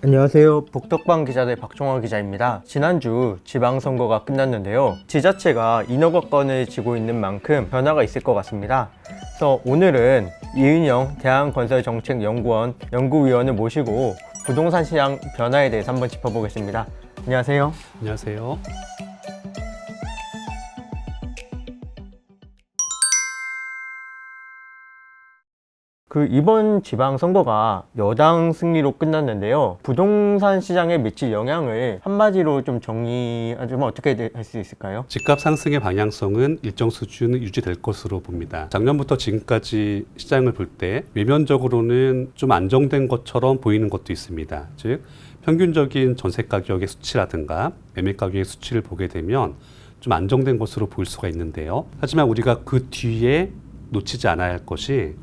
안녕하세요. 북덕방 기자대 박종화 기자입니다. 지난주 지방선거가 끝났는데요. 지자체가 인허가권을 쥐고 있는 만큼 변화가 있을 것 같습니다. 그래서 오늘은 이은영 대한건설정책연구원 연구위원을 모시고 부동산 시장 변화에 대해서 한번 짚어보겠습니다. 안녕하세요. 안녕하세요. 이번 지방선거가 여당 승리로 끝났는데요. 부동산 시장에 미칠 영향을 한마디로 좀 정리하자면 어떻게 할 수 있을까요? 집값 상승의 방향성은 일정 수준 유지될 것으로 봅니다. 작년부터 지금까지 시장을 볼 때 외면적으로는 좀 안정된 것처럼 보이는 것도 있습니다. 즉 평균적인 전세 가격의 수치라든가 매매 가격의 수치를 보게 되면 좀 안정된 것으로 보일 수가 있는데요. 하지만 우리가 그 뒤에 놓치지 않아야 할 것이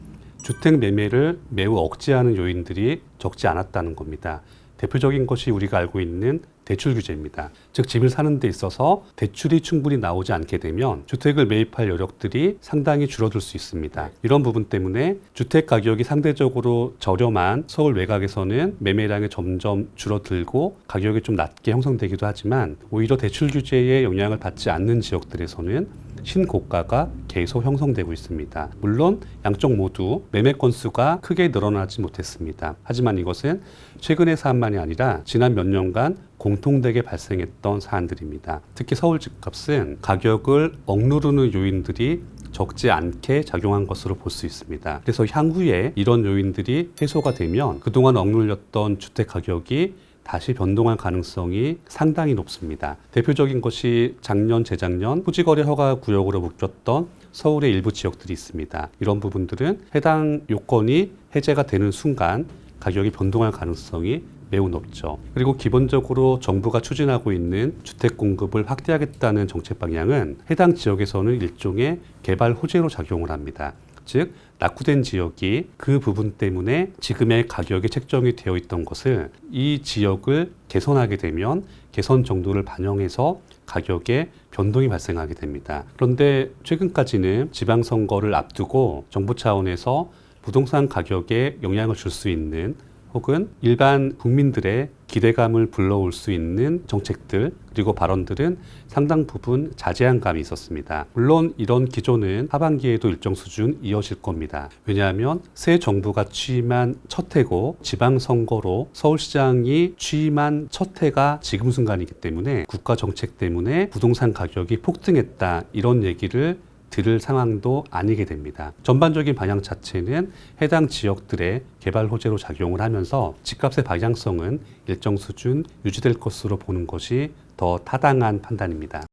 주택 매매를 매우 억제하는 요인들이 적지 않았다는 겁니다. 대표적인 것이 우리가 알고 있는 대출 규제입니다. 즉 집을 사는 데 있어서 대출이 충분히 나오지 않게 되면 주택을 매입할 여력들이 상당히 줄어들 수 있습니다. 이런 부분 때문에 주택 가격이 상대적으로 저렴한 서울 외곽에서는 매매량이 점점 줄어들고 가격이 좀 낮게 형성되기도 하지만 오히려 대출 규제의 영향을 받지 않는 지역들에서는 신고가가 계속 형성되고 있습니다. 물론 양쪽 모두 매매 건수가 크게 늘어나지 못했습니다. 하지만 이것은 최근의 사안만이 아니라 지난 몇 년간 공통되게 발생했던 사안들입니다. 특히 서울 집값은 가격을 억누르는 요인들이 적지 않게 작용한 것으로 볼 수 있습니다. 그래서 향후에 이런 요인들이 해소가 되면 그동안 억눌렸던 주택 가격이 다시 변동할 가능성이 상당히 높습니다. 대표적인 것이 작년, 재작년 토지거래 허가 구역으로 묶였던 서울의 일부 지역들이 있습니다. 이런 부분들은 해당 요건이 해제가 되는 순간 가격이 변동할 가능성이 매우 높죠. 그리고 기본적으로 정부가 추진하고 있는 주택 공급을 확대하겠다는 정책 방향은 해당 지역에서는 일종의 개발 호재로 작용을 합니다. 즉 낙후된 지역이 그 부분 때문에 지금의 가격이 책정이 되어 있던 것을 이 지역을 개선하게 되면 개선 정도를 반영해서 가격에 변동이 발생하게 됩니다. 그런데 최근까지는 지방선거를 앞두고 정부 차원에서 부동산 가격에 영향을 줄 수 있는 혹은 일반 국민들의 기대감을 불러올 수 있는 정책들 그리고 발언들은 상당 부분 자제한 감이 있었습니다. 물론 이런 기조는 하반기에도 일정 수준 이어질 겁니다. 왜냐하면 새 정부가 취임한 첫 해고 지방선거로 서울시장이 취임한 첫 해가 지금 순간이기 때문에 국가 정책 때문에 부동산 가격이 폭등했다 이런 얘기를 들을 상황도 아니게 됩니다. 전반적인 방향 자체는 해당 지역들의 개발 호재로 작용을 하면서 집값의 방향성은 일정 수준 유지될 것으로 보는 것이 더 타당한 판단입니다.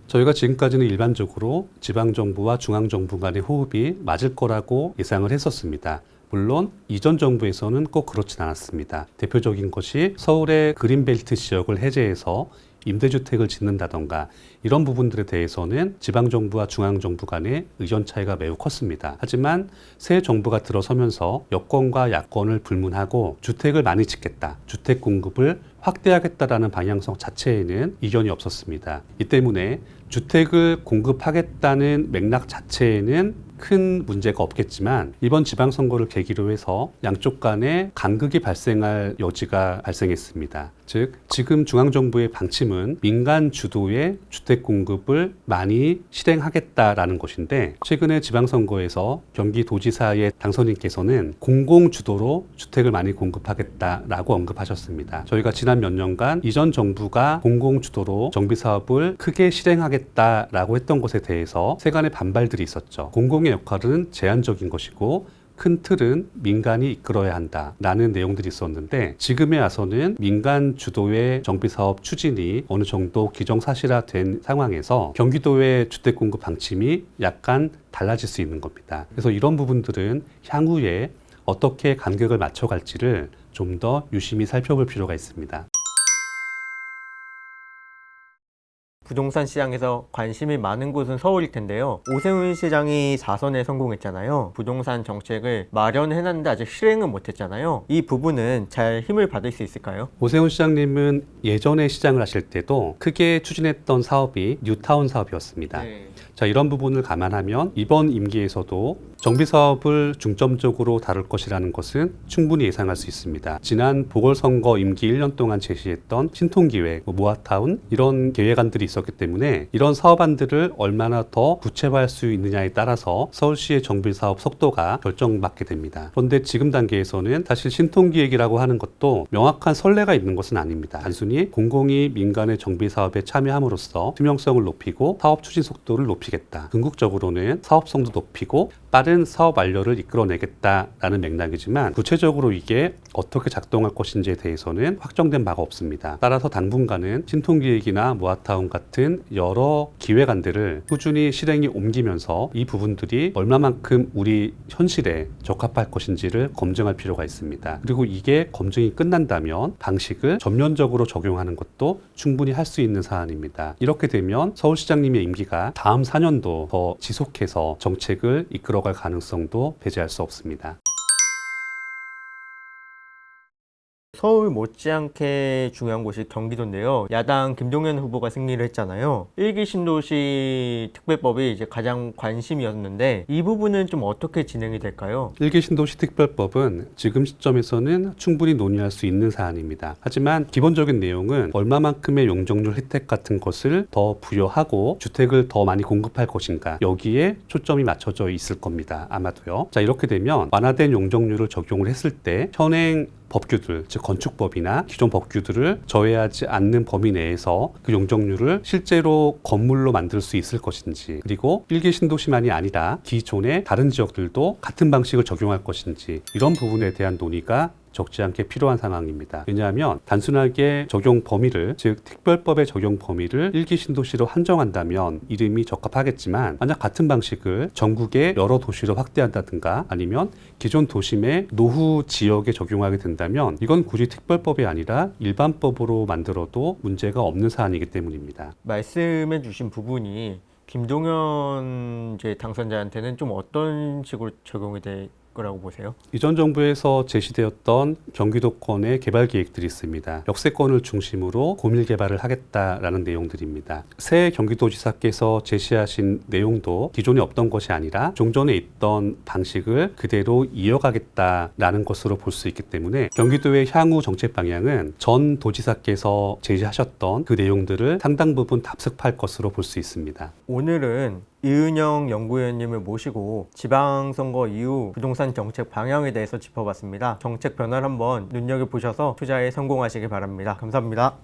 저희가 지금까지는 일반적으로 지방정부와 중앙정부 간의 호흡이 맞을 거라고 예상을 했었습니다. 물론 이전 정부에서는 꼭 그렇진 않았습니다. 대표적인 것이 서울의 그린벨트 지역을 해제해서 임대주택을 짓는다던가 이런 부분들에 대해서는 지방정부와 중앙정부 간의 의견 차이가 매우 컸습니다. 하지만 새 정부가 들어서면서 여권과 야권을 불문하고 주택을 많이 짓겠다, 주택 공급을 확대하겠다라는 방향성 자체에는 이견이 없었습니다. 이 때문에 주택을 공급하겠다는 맥락 자체에는 큰 문제가 없겠지만 이번 지방선거를 계기로 해서 양쪽 간에 간극이 발생할 여지가 발생했습니다. 즉 지금 중앙정부의 방침은 민간 주도의 주택 공급을 많이 실행하겠다라는 것인데 최근에 지방선거에서 경기도지사의 당선인께서는 공공주도로 주택을 많이 공급하겠다라고 언급하셨습니다. 저희가 지난 몇 년간 이전 정부가 공공주도로 정비사업을 크게 실행하겠다라고 했던 것에 대해서 세간의 반발들이 있었죠. 공공의 역할은 제한적인 것이고 큰 틀은 민간이 이끌어야 한다라는 내용들이 있었는데 지금에 와서는 민간 주도의 정비사업 추진이 어느 정도 기정사실화된 상황에서 경기도의 주택 공급 방침이 약간 달라질 수 있는 겁니다. 그래서 이런 부분들은 향후에 어떻게 간격을 맞춰갈지를 좀 더 유심히 살펴볼 필요가 있습니다. 부동산 시장에서 관심이 많은 곳은 서울일 텐데요. 오세훈 시장이 4선에 성공했잖아요. 부동산 정책을 마련해놨는데 아직 실행은 못했잖아요. 이 부분은 잘 힘을 받을 수 있을까요? 오세훈 시장님은 예전에 시장을 하실 때도 크게 추진했던 사업이 뉴타운 사업이었습니다. 자, 이런 부분을 감안하면 이번 임기에서도 정비 사업을 중점적으로 다룰 것이라는 것은 충분히 예상할 수 있습니다. 지난 보궐선거 임기 1년 동안 제시했던 신통기획, 모아타운 이런 계획안들이 있었기 때문에 이런 사업안들을 얼마나 더 구체화할 수 있느냐에 따라서 서울시의 정비 사업 속도가 결정받게 됩니다. 그런데 지금 단계에서는 사실 신통기획이라고 하는 것도 명확한 선례가 있는 것은 아닙니다. 단순히 공공이 민간의 정비 사업에 참여함으로써 투명성을 높이고 사업 추진 속도를 높이겠다. 궁극적으로는 사업성도 높이고 빠른 사업 완료를 이끌어내겠다라는 맥락이지만 구체적으로 이게 어떻게 작동할 것인지에 대해서는 확정된 바가 없습니다. 따라서 당분간은 신통기획이나 모아타운 같은 여러 기획안들을 꾸준히 실행에 옮기면서 이 부분들이 얼마만큼 우리 현실에 적합할 것인지를 검증할 필요가 있습니다. 그리고 이게 검증이 끝난다면 방식을 전면적으로 적용하는 것도 충분히 할 수 있는 사안입니다. 이렇게 되면 서울시장님의 임기가 다음 4년도 더 지속해서 정책을 이끌어갈 가능성도 배제할 수 없습니다. 서울 못지않게 중요한 곳이 경기도인데요. 야당 김동연 후보가 승리를 했잖아요. 1기 신도시 특별법이 이제 가장 관심이었는데 이 부분은 좀 어떻게 진행이 될까요? 1기 신도시 특별법은 지금 시점에서는 충분히 논의할 수 있는 사안입니다. 하지만 기본적인 내용은 얼마만큼의 용적률 혜택 같은 것을 더 부여하고 주택을 더 많이 공급할 것인가 여기에 초점이 맞춰져 있을 겁니다. 아마도요. 자, 이렇게 되면 완화된 용적률을 적용을 했을 때 현행 법규들, 즉 건축법이나 기존 법규들을 저해하지 않는 범위 내에서 그 용적률을 실제로 건물로 만들 수 있을 것인지, 그리고 1기 신도시만이 아니라 기존의 다른 지역들도 같은 방식을 적용할 것인지, 이런 부분에 대한 논의가 적지 않게 필요한 상황입니다. 왜냐하면 단순하게 적용 범위를, 즉 특별법의 적용 범위를 1기 신도시로 한정한다면 이름이 적합하겠지만, 만약 같은 방식을 전국의 여러 도시로 확대한다든가 아니면 기존 도심의 노후 지역에 적용하게 된다면 이건 굳이 특별법이 아니라 일반법으로 만들어도 문제가 없는 사안이기 때문입니다. 말씀해 주신 부분이 김동연 제 당선자한테는 좀 어떤 식으로 적용이 될 거라고 보세요? 이전 정부에서 제시되었던 경기도권의 개발 계획들이 있습니다. 역세권을 중심으로 고밀 개발을 하겠다라는 내용들입니다. 새 경기도지사께서 제시하신 내용도 기존에 없던 것이 아니라 종전에 있던 방식을 그대로 이어가겠다라는 것으로 볼 수 있기 때문에 경기도의 향후 정책 방향은 전 도지사께서 제시하셨던 그 내용들을 상당 부분 답습할 것으로 볼 수 있습니다. 오늘은 이은영 연구위원님을 모시고 지방선거 이후 부동산 정책 방향에 대해서 짚어봤습니다. 정책 변화를 한번 눈여겨보셔서 투자에 성공하시길 바랍니다. 감사합니다.